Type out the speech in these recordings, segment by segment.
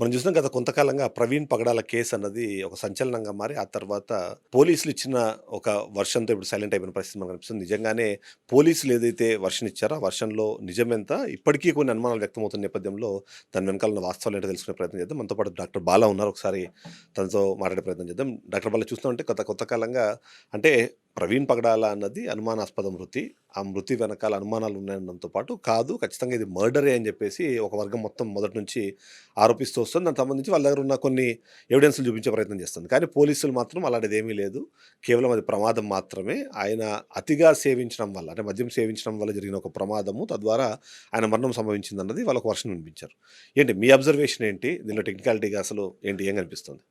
మనం చూసినాం గత కొంతకాలంగా ప్రవీణ్ పగడాల కేసు అన్నది ఒక సంచలనంగా మారి, ఆ తర్వాత పోలీసులు ఇచ్చిన ఒక వర్షన్‌తో ఇప్పుడు సైలెంట్ అయిపోయిన పరిస్థితి మనకు కనిపిస్తుంది. నిజంగానే పోలీసులు ఏదైతే వర్షన్ ఇచ్చారో, ఆ వర్షన్‌లో నిజమెంత? ఇప్పటికీ కొన్ని అనుమానాలు వ్యక్తమవుతున్న నేపథ్యంలో దాని వెనకాల ఉన్న వాస్తవాలేంటో తెలుసుకునే ప్రయత్నం చేద్దాం. మనతో పాటు డాక్టర్ బాలా ఉన్నారు. ఒకసారి తనతో మాట్లాడే ప్రయత్నం చేద్దాం. డాక్టర్ బాలా, చూస్తున్నామంటే కొంతకాలంగా అంటే ప్రవీణ్ పగడాల అన్నది అనుమానాస్పద మృతి. ఆ మృతి వెనకాల అనుమానాలు ఉన్నాయనడంతో పాటు, కాదు ఖచ్చితంగా ఇది మర్డరే అని చెప్పేసి ఒక వర్గం మొత్తం మొదటి నుంచి ఆరోపిస్తూ వస్తుంది. దానికి సంబంధించి వాళ్ళ దగ్గర ఉన్న కొన్ని ఎవిడెన్స్‌లు చూపించే ప్రయత్నం చేస్తుంది. కానీ పోలీసులు మాత్రం అలాంటిదేమీ లేదు, కేవలం అది ప్రమాదం మాత్రమే. ఆయన అతిగా సేవించడం వల్ల, అంటే మద్యం సేవించడం వల్ల జరిగిన ఒక ప్రమాదము, తద్వారా ఆయన మరణం సంభవించిందన్నది వాళ్ళొక వర్షన్ వినిపించారు. ఏంటి మీ అబ్జర్వేషన్ ఏంటి? దీనిలో టెక్నికాలిటీగా అసలు ఏంటి? ఏం కనిపిస్తుంది?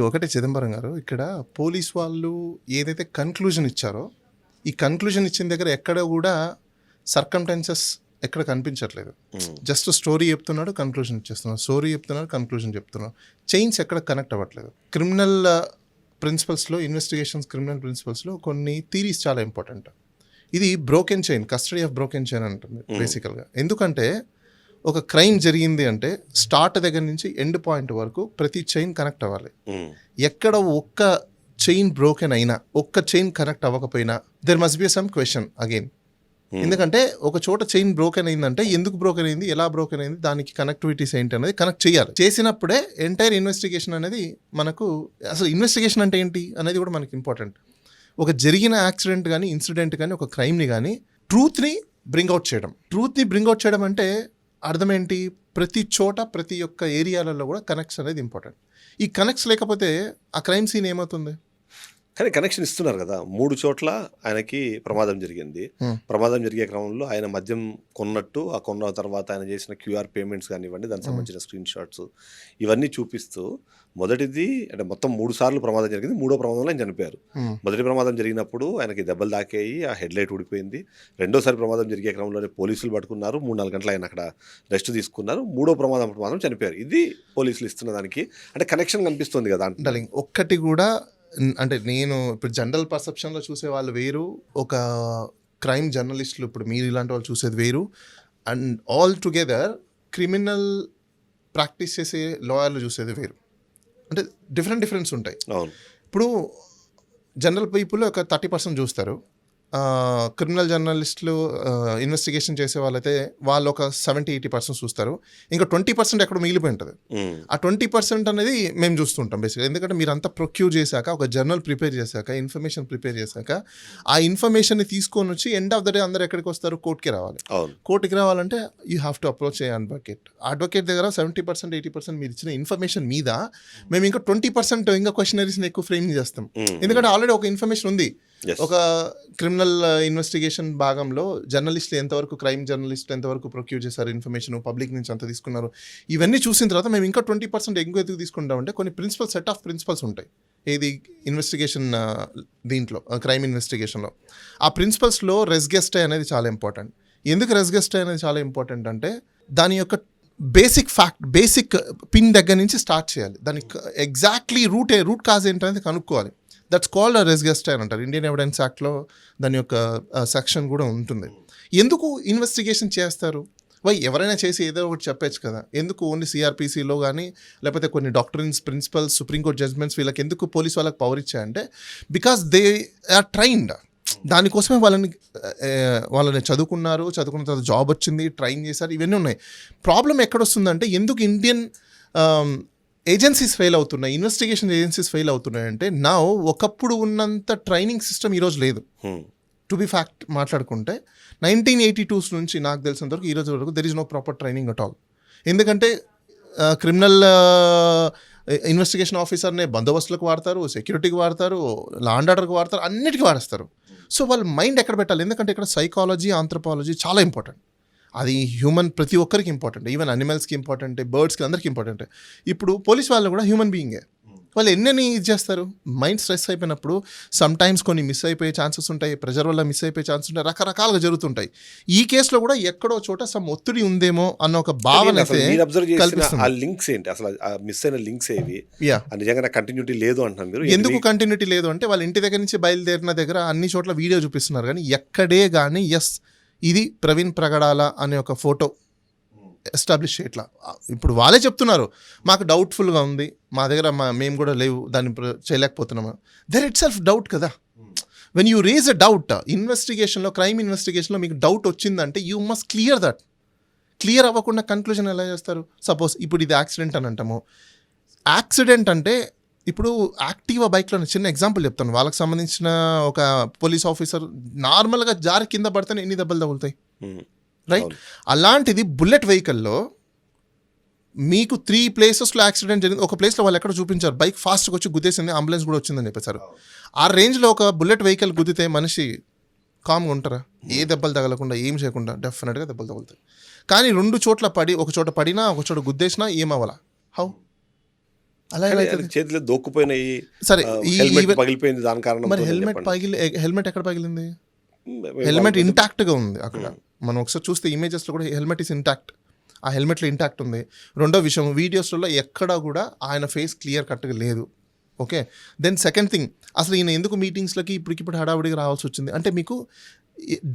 ఒకటే చిదంబరం గారు, ఇక్కడ పోలీస్ వాళ్ళు ఏదైతే కన్క్లూజన్ ఇచ్చారో, ఈ కన్క్లూజన్ ఇచ్చిన దగ్గర ఎక్కడ కూడా సర్కమ్టెన్సెస్ ఎక్కడ కనిపించట్లేదు. జస్ట్ స్టోరీ చెప్తున్నాడు, కన్క్లూజన్ ఇచ్చేస్తున్నాడు, స్టోరీ చెప్తున్నాడు, కన్క్లూజన్ చెప్తున్నాడు. చైన్స్ ఎక్కడ కనెక్ట్ అవ్వట్లేదు. క్రిమినల్ ప్రిన్సిపల్స్లో, క్రిమినల్ ప్రిన్సిపల్స్లో కొన్ని థీరీస్ చాలా ఇంపార్టెంట్. ఇది broken chain, custody of broken chain అంటుంది బేసికల్గా. ఎందుకంటే ఒక క్రైమ్ జరిగింది అంటే స్టార్ట్ దగ్గర నుంచి ఎండ్ పాయింట్ వరకు ప్రతి చైన్ కనెక్ట్ అవ్వాలి. ఎక్కడ ఒక్క చైన్ బ్రోకెన్ అయినా, ఒక్క చైన్ కనెక్ట్ అవ్వకపోయినా, there must be some question again. ఎందుకంటే ఒక చోట చైన్ బ్రోకెన్ అయిందంటే ఎందుకు బ్రోకెన్ అయింది, ఎలా బ్రోకెన్ అయింది, దానికి కనెక్టివిటీస్ ఏంటి అనేది కనెక్ట్ చేయాలి. చేసినప్పుడే ఎంటైర్ ఇన్వెస్టిగేషన్ అనేది మనకు, అసలు ఇన్వెస్టిగేషన్ అంటే ఏంటి అనేది కూడా మనకి ఇంపార్టెంట్. ఒక జరిగిన యాక్సిడెంట్ కానీ, ఇన్సిడెంట్ కానీ, ఒక క్రైమ్ని కానీ ట్రూత్ని బ్రింగ్అవుట్ చేయడం అంటే అర్థం ఏంటి? ప్రతి చోట, ప్రతి ఒక్క ఏరియాలలో కూడా కనెక్ట్స్ అనేది ఇంపార్టెంట్. ఈ కనెక్ట్స్ లేకపోతే ఆ క్రైమ్ సీన్ ఏమవుతుంది? కానీ కనెక్షన్ ఇస్తున్నారు కదా, 3 చోట్ల ఆయనకి ప్రమాదం జరిగింది. ప్రమాదం జరిగే క్రమంలో ఆయన మద్యం కొన్నట్టు, ఆ కొన్న తర్వాత ఆయన చేసిన క్యూఆర్ పేమెంట్స్ కానివ్వండి, దానికి సంబంధించిన స్క్రీన్ షాట్స్ ఇవన్నీ చూపిస్తూ, మొదటిది అంటే మొత్తం 3 సార్లు ప్రమాదం జరిగింది. 3వ ప్రమాదంలో ఆయన చనిపోయారు. మొదటి ప్రమాదం జరిగినప్పుడు ఆయనకి దెబ్బలు తాకాయి, ఆ హెడ్ లైట్ ఊడిపోయింది. రెండోసారి ప్రమాదం జరిగే క్రమంలోనే పోలీసులు పట్టుకున్నారు. 3-4 గంటలు ఆయన అక్కడ రెస్ట్ తీసుకున్నారు. 3వ ప్రమాదం మాత్రం చనిపోయారు. ఇది పోలీసులు ఇస్తున్న దానికి అంటే కనెక్షన్ కనిపిస్తుంది కదా. అంటే ఒక్కటి కూడా, అంటే నేను ఇప్పుడు జనరల్ పర్సెప్షన్లో చూసే వాళ్ళు వేరు, ఒక క్రైమ్ జర్నలిస్టులు ఇప్పుడు మీరు ఇలాంటి వాళ్ళు చూసేది వేరు, and all together criminal practice చేసే లాయర్లు చూసేది వేరు. అంటే డిఫరెన్స్ ఉంటాయి. ఇప్పుడు జనరల్ పీపుల్ ఒక 30% చూస్తారు. క్రిమినల్ జర్నలిస్టులు, ఇన్వెస్టిగేషన్ చేసే వాళ్ళైతే వాళ్ళు ఒక 70-80% చూస్తారు. ఇంకా 20% ఎక్కడ మిగిలిపోయి ఉంటుంది. ఆ 20% అనేది మేము చూస్తుంటాం బేసిక్గా. ఎందుకంటే మీరు అంతా ప్రొక్యూర్ చేశాక, ఒక జర్నల్ ప్రిపేర్ చేశాక, ఇన్ఫర్మేషన్ ప్రిపేర్ చేశాక, ఆ ఇన్ఫర్మేషన్ని తీసుకొని వచ్చి ఎండ్ ఆఫ్ ద డే అందరు ఎక్కడికి వస్తారు? కోర్టుకి రావాలి. కోర్టుకి రావాలంటే you have to approach A advocate దగ్గర 70%, 80% మీరు ఇచ్చిన ఇన్ఫర్మేషన్ మీద మేము ఇంకా 20% ఇంకా క్వశ్చనరీస్ని ఎక్కువ ఫ్రేమ్ చేస్తాం. ఎందుకంటే ఆల్రెడీ ఒక ఇన్ఫర్మేషన్ ఉంది. ఒక క్రిమినల్ ఇన్వెస్టిగేషన్ భాగంలో జర్నలిస్టులు ఎంతవరకు, క్రైమ్ జర్నలిస్టులు ఎంతవరకు ప్రొక్యూర్ చేశారు ఇన్ఫర్మేషన్, పబ్లిక్ నుంచి అంత తీసుకున్నారు, ఇవన్నీ చూసిన తర్వాత మేము ఇంకా 20% ఎక్కువ ఎందుకు తీసుకుంటామంటే కొన్ని సెట్ ఆఫ్ ప్రిన్సిపల్స్ ఉంటాయి. ఏది ఇన్వెస్టిగేషన్, దీంట్లో క్రైమ్ ఇన్వెస్టిగేషన్లో ఆ ప్రిన్సిపల్స్లో రెస్గెస్టే అనేది చాలా ఇంపార్టెంట్. ఎందుకు రెస్గెస్టే అనేది చాలా ఇంపార్టెంట్ అంటే దాని యొక్క బేసిక్ పిన్ దగ్గర నుంచి స్టార్ట్ చేయాలి. దానికి ఎగ్జాక్ట్లీ రూట్ కాజ్ ఏంటనేది కనుక్కోవాలి. దట్స్ కాల్డ్ రెస్గెస్టే అని అంటారు. ఇండియన్ ఎవిడెన్స్ యాక్ట్లో దాని యొక్క సెక్షన్ కూడా ఉంటుంది. ఎందుకు ఇన్వెస్టిగేషన్ చేస్తారు? ఎవరైనా చేసి ఏదో ఒకటి చెప్పచ్చు కదా. ఎందుకు ఓన్లీ సిఆర్పిసిలో కానీ, లేకపోతే కొన్ని డాక్టరీన్స్, ప్రిన్సిపల్స్, సుప్రీంకోర్టు జడ్జ్మెంట్స్ వీళ్ళకి ఎందుకు పోలీస్ వాళ్ళకి పవర్ ఇచ్చాయంటే బికాస్ దే ఆర్ ట్రైన్డ్. దానికోసమే వాళ్ళని చదువుకున్న తర్వాత జాబ్ వచ్చింది, ట్రైన్ చేశారు, ఇవన్నీ ఉన్నాయి. ప్రాబ్లం ఎక్కడొస్తుందంటే ఎందుకు ఇండియన్ ఏజెన్సీస్ ఫెయిల్ అవుతున్నాయి, ఇన్వెస్టిగేషన్ ఏజెన్సీస్ ఫెయిల్ అవుతున్నాయి అంటే, నా ఒకప్పుడు ఉన్నంత ట్రైనింగ్ సిస్టమ్ ఈరోజు లేదు. టు బి ఫ్యాక్ట్ మాట్లాడుకుంటే 1982 నుంచి నాకు తెలిసినంతవరకు ఈరోజు వరకు there is no proper training at all. ఎందుకంటే క్రిమినల్ ఇన్వెస్టిగేషన్ ఆఫీసర్నే బందోబస్తులకు వాడతారు, సెక్యూరిటీకి వాడతారు, లా అండ్ ఆర్డర్కి వాడతారు, అన్నిటికీ వాడేస్తారు. సో వాళ్ళ మైండ్ ఎక్కడ పెట్టాలి? ఎందుకంటే ఇక్కడ సైకాలజీ, ఆంథ్రోపాలజీ చాలా ఇంపార్టెంట్. అది హ్యూమన్ ప్రతి ఒక్కరికి ఇంపార్టెంట్, ఈవెన్ అనిమల్స్కి ఇంపార్టెంట్, బర్డ్స్కి, అందరికీ ఇంపార్టెంట్. ఇప్పుడు పోలీస్ వాళ్ళు కూడా హ్యూమన్ బీయింగే. వాళ్ళు ఎన్నెన్ని ఇది చేస్తారు? మైండ్ స్ట్రెస్ అయిపోయినప్పుడు సమ్ టైమ్స్ కొన్ని మిస్ అయిపోయే ఛాన్సెస్ ఉంటాయి, ప్రెజర్ వల్ల మిస్ అయిపోయే ఛాన్సెస్ ఉంటాయి, రకరకాలుగా జరుగుతుంటాయి. ఈ కేసులో కూడా ఎక్కడో చోట సమ్ ఒత్తిడి ఉందేమో అన్న ఒక భావన అయితే కల్పిస్తుంది. లింక్స్ ఏంటి అసలు? మిస్ అయిన లింక్స్ ఏవి? నిజంగా కంటిన్యూటీ లేదు అంటున్నారు మీరు. ఎందుకు కంటిన్యూటీ లేదు అంటే వాళ్ళ ఇంటి దగ్గర నుంచి బయలుదేరిన దగ్గర అన్ని చోట్ల వీడియో చూపిస్తున్నారు, కానీ ఎక్కడే కానీ ఇది ప్రవీణ్ పగడాల అనే ఒక ఫోటో ఎస్టాబ్లిష్ చేయట్లా. ఇప్పుడు వాళ్ళే చెప్తున్నారు మాకు డౌట్ఫుల్గా ఉంది, మా దగ్గర మేము కూడా లేవు, దాన్ని చేయలేకపోతున్నాము. దర్ ఇట్ సెల్ఫ్ డౌట్ కదా. When you raise a doubt ఇన్వెస్టిగేషన్లో, క్రైమ్ ఇన్వెస్టిగేషన్లో మీకు డౌట్ వచ్చిందంటే you must clear that. Clear అవ్వకుండా కన్క్లూజన్ ఎలా చేస్తారు? సపోజ్ ఇప్పుడు ఇది యాక్సిడెంట్ అని అంటాము. యాక్సిడెంట్ అంటే ఇప్పుడు యాక్టివా బైక్లో చిన్న ఎగ్జాంపుల్ చెప్తాను. వాళ్ళకి సంబంధించిన ఒక పోలీస్ ఆఫీసర్ నార్మల్గా జారి కింద పడితేనే ఎన్ని దెబ్బలు తగులుతాయి, రైట్? అలాంటిది బుల్లెట్ వెహికల్లో మీకు 3 ప్లేసెస్లో యాక్సిడెంట్ జరిగింది. ఒక ప్లేస్లో వాళ్ళు ఎక్కడ చూపించారు, బైక్ ఫాస్ట్గా వచ్చి గుద్దేసింది, అంబులెన్స్ కూడా వచ్చిందని చెప్పేశారు. ఆ రేంజ్లో ఒక బుల్లెట్ వెహికల్ గుద్దితే మనిషి కామ్గా ఉంటారా? ఏ దెబ్బలు తగలకుండా, ఏం చేయకుండా డెఫినెట్గా దెబ్బలు తగులుతాయి. కానీ 2 చోట్ల పడి, ఒక చోట పడినా ఒక చోట గుద్దేసినా ఏమవ్వాలా? హౌ? అలా ఎలా అవుతుంది? చేతిలో దోక్కుపోయినాయి, సరే పగిలిపోయింది, దాని కారణం. మరి హెల్మెట్ ఎక్కడ పగిలింది? హెల్మెట్ ఇంటాక్ట్గా ఉంది అక్కడ. మనం ఒకసారి చూస్తే ఇమేజెస్లో కూడా హెల్మెట్ ఈస్ ఇంటాక్ట్, ఆ హెల్మెట్లో ఇంటాక్ట్ ఉంది. రెండో విషయం, వీడియోస్లో ఎక్కడా కూడా ఆయన ఫేస్ క్లియర్ కట్గా లేదు. ఓకే, దెన్ సెకండ్ థింగ్, అసలు ఈయన ఎందుకు మీటింగ్స్లకి ఇప్పటికిప్పుడు హడావుడిగా రావాల్సి వచ్చింది అంటే మీకు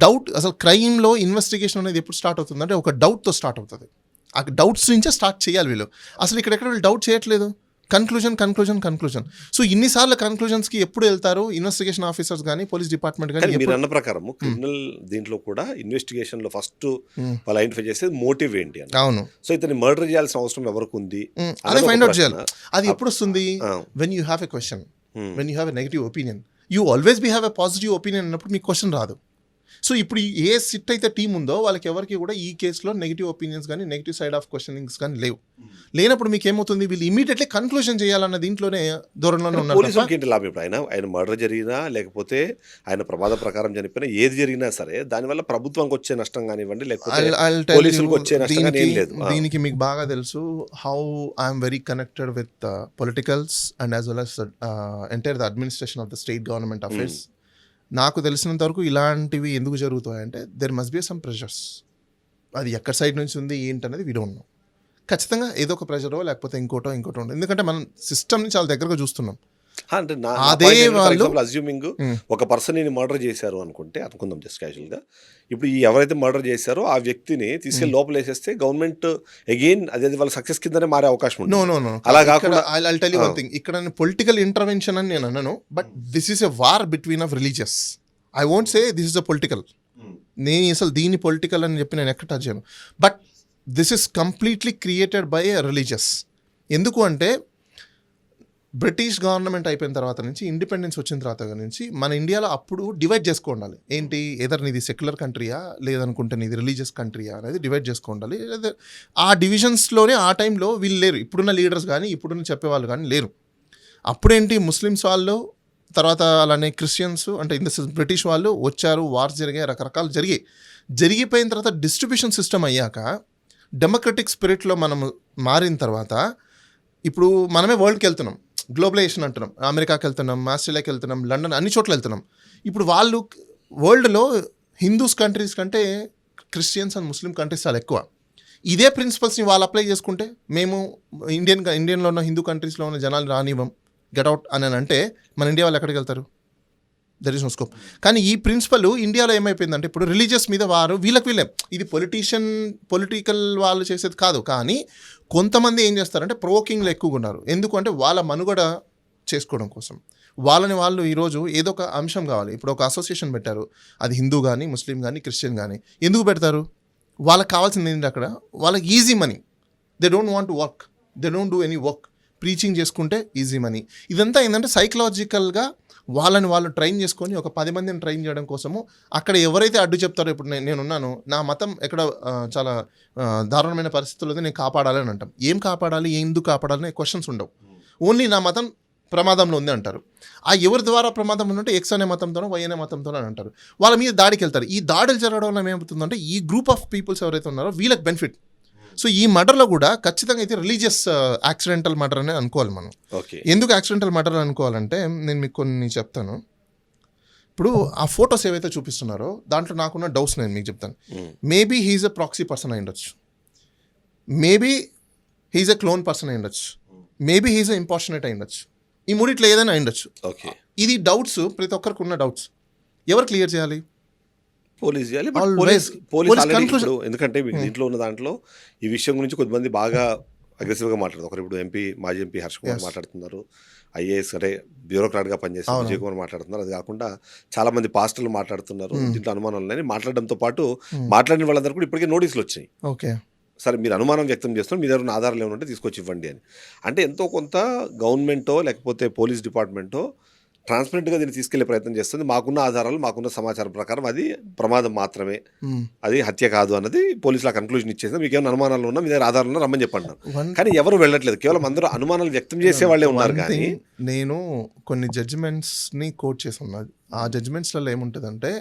డౌట్. అసలు క్రైమ్లో ఇన్వెస్టిగేషన్ అనేది ఎప్పుడు స్టార్ట్ అవుతుంది అంటే ఒక డౌట్తో స్టార్ట్ అవుతుంది. ఆ డౌట్స్ నుంచే స్టార్ట్ చేయాలి వీళ్ళు. అసలు ఇక్కడెక్కడ వీళ్ళు డౌట్ చేయట్లేదు, కన్క్లూజన్. సో ఇన్నిసార్లు కన్క్లూజన్స్కి ఎప్పుడు వెళ్తారు ఇన్వెస్టిగేషన్ ఆఫీసర్స్ కానీ, పోలీస్ డిపార్ట్మెంట్ కానీ? మీరు అన్న ప్రకారం క్రిమినల్ దీంట్లో కూడా ఇన్వెస్టిగేషన్లో ఫస్ట్ వాళ్ళు ఐడెంటిఫై చేసేది మోటివ్ ఏంటి అని. అవును. సో ఇతన్ని మర్డర్ చేయాల్సిన అవసరం ఎవరికి ఉంది అదే ఫైండ్ అవుట్ చేయాలి. అది ఎప్పుడు వస్తుంది? When you have a question, when you have a negative opinion. You always be have a positive opinion అన్నప్పుడు మీకు క్వశ్చన్ రాదు. సో ఇప్పుడు ఏ సిట్ అయితే టీం ఉందో వాళ్ళకి ఎవరికి కూడా ఈ కేసులో నెగిటివ్ ఒపీనియన్స్ కానీ, నెగిటివ్ సైడ్ ఆఫ్ క్వశ్చనింగ్స్ కానీ లేవు. లేనప్పుడు మీకు ఏమవుతుంది, వీళ్ళు ఇమీడియట్లీ కన్క్లూజన్ చేయాలన్న దీంట్లోనే ధోరణిలోనే ఉన్నారు. పోలీసులకి ఏంటి లాభం? ఇప్పుడు ఆయన మర్డర్ జరిగినా లేకపోతే ఆయన ప్రమాద ప్రకారం చనిపోయినా ఏది జరిగినా సరే దానివల్ల ప్రభుత్వానికి వచ్చే నష్టం కానివ్వండి, లేకపోతే పోలీసులకు వచ్చే నష్టం కానీ ఏం లేదు. దీనికి మీకు బాగా తెలుసు how I'm very connected with politicals and as well as entire the administration of the state government affairs. నాకు తెలిసినంత వరకు ఇలాంటివి ఎందుకు జరుగుతాయంటే there must be some pressures. అది ఎక్కడ సైడ్ నుంచి ఉంది ఏంటనేది వీ డోంట్ నో. ఖచ్చితంగా ఏదో ఒక ప్రెషరో లేకపోతే ఇంకోటో ఉంటుంది. ఎందుకంటే మనం సిస్టమ్ని చాలా దగ్గరగా చూస్తున్నాం. అంటే అదే వాళ్ళు అజ్యూమింగ్ ఒక పర్సన్ మర్డర్ చేశారు అనుకుందాం జస్ట్ క్యాజువల్ గా. ఇప్పుడు ఈ ఎవరైతే మర్డర్ చేశారో ఆ వ్యక్తిని తీసుకెళ్లి లోపల వేసేస్తే గవర్నమెంట్ అగైన్ అదే వాళ్ళ సక్సెస్ కిందనే మారే అవకాశం ఉంది. నో అలా కాకుండా I'll tell you one thing, ఇక్కడ పొలిటికల్ ఇంటర్వెన్షన్ అని నేను అన్నాను, but this is a war between of religious. I won't say this is a political. నేను అసలు దీన్ని పొలిటికల్ అని చెప్పి నేను ఎక్కడ టచ్ చేయను. But this is completely created by a religious. ఎందుకు అంటే బ్రిటిష్ గవర్నమెంట్ అయిపోయిన తర్వాత నుంచి, ఇండిపెండెన్స్ వచ్చిన తర్వాత నుంచి మన ఇండియాలో అప్పుడు డివైడ్ చేసుకోండాలి. ఏంటి, ఏదర్ నీది సెక్యులర్ కంట్రీయా లేదనుకుంటే నీది రిలీజియస్ కంట్రీయా అనేది డివైడ్ చేసుకోండాలి. ఆ డివిజన్స్లోనే ఆ టైంలో వీళ్ళు లేరు. ఇప్పుడున్న లీడర్స్ కానీ ఇప్పుడున్న చెప్పేవాళ్ళు కానీ లేరు. అప్పుడేంటి, ముస్లిమ్స్ వాళ్ళు, తర్వాత అలానే క్రిస్టియన్స్, అంటే ఇన్ ద సెన్స్ బ్రిటిష్ వాళ్ళు వచ్చారు, వార్స్ జరిగాయి, రకరకాలు జరిగిపోయిన తర్వాత డిస్ట్రిబ్యూషన్ సిస్టమ్ అయ్యాక డెమోక్రటిక్ స్పిరిట్లో మనం మారిన తర్వాత ఇప్పుడు మనమే వరల్డ్కి వెళ్తున్నాం, గ్లోబలైజేషన్ అంటున్నాం, అమెరికాకి వెళ్తున్నాం, ఆస్ట్రేలియాకి వెళ్తున్నాం, లండన్, అన్ని చోట్ల వెళ్తున్నాం. ఇప్పుడు వాళ్ళు వరల్డ్లో హిందూస్ కంట్రీస్ కంటే క్రిస్టియన్స్ అండ్ ముస్లిం కంట్రీస్ చాలా ఎక్కువ. ఇదే ప్రిన్సిపల్స్ని వాళ్ళు అప్లై చేసుకుంటే మేము ఇండియన్లో ఉన్న హిందూ కంట్రీస్లో ఉన్న జనాలు రానివ్వం, గెట్అవుట్ అని అంటే మన ఇండియా వాళ్ళు ఎక్కడికి వెళ్తారు? There is no scope. కానీ ఈ ప్రిన్సిపల్ ఇండియాలో ఏమైపోయిందంటే ఇప్పుడు రిలీజియస్ మీద వారు వీళ్ళే, ఇది పొలిటికల్ వాళ్ళు చేసేది కాదు. కానీ కొంతమంది ఏం చేస్తారంటే ప్రొవోకింగ్లో ఎక్కువగా ఉన్నారు. ఎందుకంటే వాళ్ళ మనుగడ చేసుకోవడం కోసం వాళ్ళని వాళ్ళు ఈరోజు ఏదో ఒక అంశం కావాలి. ఇప్పుడు ఒక అసోసియేషన్ పెట్టారు, అది హిందూ కానీ ముస్లిం కానీ క్రిస్టియన్ కానీ. ఎందుకు పెడతారు? వాళ్ళకి కావాల్సింది ఏంటి, అక్కడ వాళ్ళకి easy money. They don't want to work, they don't do any work. Preaching చేసుకుంటే ఈజీ మనీ. ఇదంతా ఏంటంటే సైకలాజికల్గా వాళ్ళని వాళ్ళు ట్రైన్ చేసుకొని ఒక 10 మందిని ట్రైన్ చేయడం కోసము అక్కడ ఎవరైతే అడ్డు చెప్తారో, ఇప్పుడు నేనున్నాను, నా మతం ఎక్కడ చాలా దారుణమైన పరిస్థితుల్లో నేను కాపాడాలి అని అంటాం. ఏం కాపాడాలి, ఎందుకు కాపాడాలి అనే క్వశ్చన్స్ ఉండవు. ఓన్లీ నా మతం ప్రమాదంలో ఉంది అంటారు. ఆ ఎవరి ద్వారా ప్రమాదం ఉందంటే ఎక్స్ అనే మతంతోనో వై అనే మతంతోనో అని అంటారు. వాళ్ళ మీద దాడికి వెళ్తారు. ఈ దాడులు జరగడం వల్ల ఏమవుతుందంటే ఈ గ్రూప్ ఆఫ్ పీపుల్స్ ఎవరైతే ఉన్నారో వీళ్ళకి బెనిఫిట్. సో ఈ మర్డర్లో కూడా ఖచ్చితంగా అయితే రిలీజియస్ యాక్సిడెంటల్ మర్డర్ అని అనుకోవాలి మనం. ఎందుకు యాక్సిడెంటల్ మర్డర్ అనుకోవాలంటే నేను మీకు కొన్ని చెప్తాను. ఇప్పుడు ఆ ఫొటోస్ ఏవైతే చూపిస్తున్నారో దాంట్లో నాకున్న డౌట్స్ నేను మీకు చెప్తాను. మేబీ హీఈస్ ఎ ప్రాక్సీ పర్సన్ అయి ఉండొచ్చు, మేబీ హీఈస్ ఎ క్లోన్ పర్సన్ అయి ఉండొచ్చు, మేబీ హీఈస్ ఎ ఇంపార్షనేట్ అయి ఉండొచ్చు. ఈ మూడిట్లో ఏదైనా అయి ఉండొచ్చు. ఇది డౌట్స్, ప్రతి ఒక్కరికి ఉన్న డౌట్స్. ఎవరు క్లియర్ చేయాలి? పోలీస్ చేయాలి. But Always. Police Police already conclusion. ఇప్పుడు ఎందుకంటే మీకు దీంట్లో ఉన్న దాంట్లో ఈ విషయం గురించి కొంతమంది బాగా అగ్రెసివ్గా మాట్లాడతారు. ఒకరు ఇప్పుడు మాజీ ఎంపీ హర్ష్ కుమార్ మాట్లాడుతున్నారు. ఐఏఎస్ అంటే బ్యూరోక్రాట్గా పనిచేస్తారు విజయ్ కుమార్ మాట్లాడుతున్నారు. అది కాకుండా చాలా మంది పాస్టర్లు మాట్లాడుతున్నారు. దీంట్లో అనుమానాలు ఉన్నాయని మాట్లాడడంతో పాటు మాట్లాడిన వాళ్ళందరూ కూడా ఇప్పటికే నోటీసులు వచ్చాయి. ఓకే. సరే మీరు అనుమానం వ్యక్తం చేస్తున్నారు, మీ దగ్గర ఉన్న ఆధారాలు ఏమైనా ఉంటే తీసుకొచ్చి ఇవ్వండి అని. అంటే ఎంతో కొంత గవర్నమెంటో లేకపోతే పోలీస్ డిపార్ట్మెంటో ట్రాన్స్పరెంట్గా దీన్ని తీసుకెళ్లే ప్రయత్నం చేస్తుంది. మాకున్న ఆధారాలు మాకున్న సమాచారం ప్రకారం అది ప్రమాదం మాత్రమే, అది హత్య కాదు అన్నది పోలీసుల కన్క్లూజన్ ఇచ్చేసింది. మీకు ఏమైనా అనుమానాలు ఉన్నా మీ దగ్గర ఆధారాలు ఉన్నా రమ్మని చెప్పండి. కానీ ఎవరు వెళ్ళట్లేదు, కేవలం అందరూ అనుమానాలు వ్యక్తం చేసే వాళ్ళే ఉన్నారు. కానీ నేను కొన్ని జడ్జిమెంట్స్ని కోట్ చేసి ఉన్నది. ఆ జడ్జిమెంట్స్లలో ఏముంటుందంటే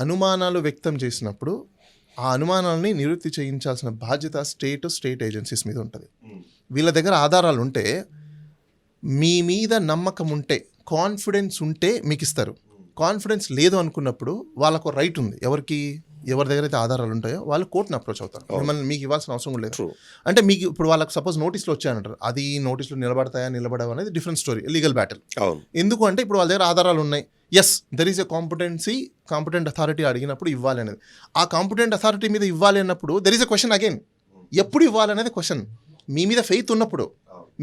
అనుమానాలు వ్యక్తం చేసినప్పుడు ఆ అనుమానాలని నివృత్తి చేయించాల్సిన బాధ్యత స్టేట్ ఏజెన్సీస్ మీద ఉంటుంది. వీళ్ళ దగ్గర ఆధారాలు ఉంటే, మీ మీద నమ్మకం ఉంటే, కాన్ఫిడెన్స్ ఉంటే మీకు ఇస్తారు. కాన్ఫిడెన్స్ లేదు అనుకున్నప్పుడు వాళ్ళకు రైట్ ఉంది. ఎవరి దగ్గర అయితే ఆధారాలు ఉంటాయో వాళ్ళు కోర్టుని అప్రోచ్ అవుతారు. మిమ్మల్ని మీకు ఇవ్వాల్సిన అవసరం కూడా లేదు. అంటే మీకు ఇప్పుడు వాళ్ళకి సపోజ్ నోటీసులు వచ్చాయంటారు, అది నోటీసులు నిలబడవు అనేది డిఫరెంట్ స్టోరీ, లీగల్ బ్యాటిల్. ఎందుకు అంటే ఇప్పుడు వాళ్ళ దగ్గర ఆధారాలు ఉన్నాయి. Yes, there is a competent authority అడిగినప్పుడు ఇవ్వాలి అనేది. ఆ కాంపిటెంట్ అథారిటీ మీద ఇవ్వాలి అన్నప్పుడు there is a question again, ఎప్పుడు ఇవ్వాలి అనేది క్వశ్చన్. మీ మీద ఫెయిత్ ఉన్నప్పుడు,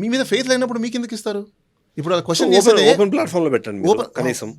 మీ మీద ఫెయిత్ లేనప్పుడు మీకు ఎందుకు ఇస్తారు? ఇప్పుడు క్వశ్చన్ ఓపెన్ ప్లాట్ఫామ్లో పెట్టండి కనీసం.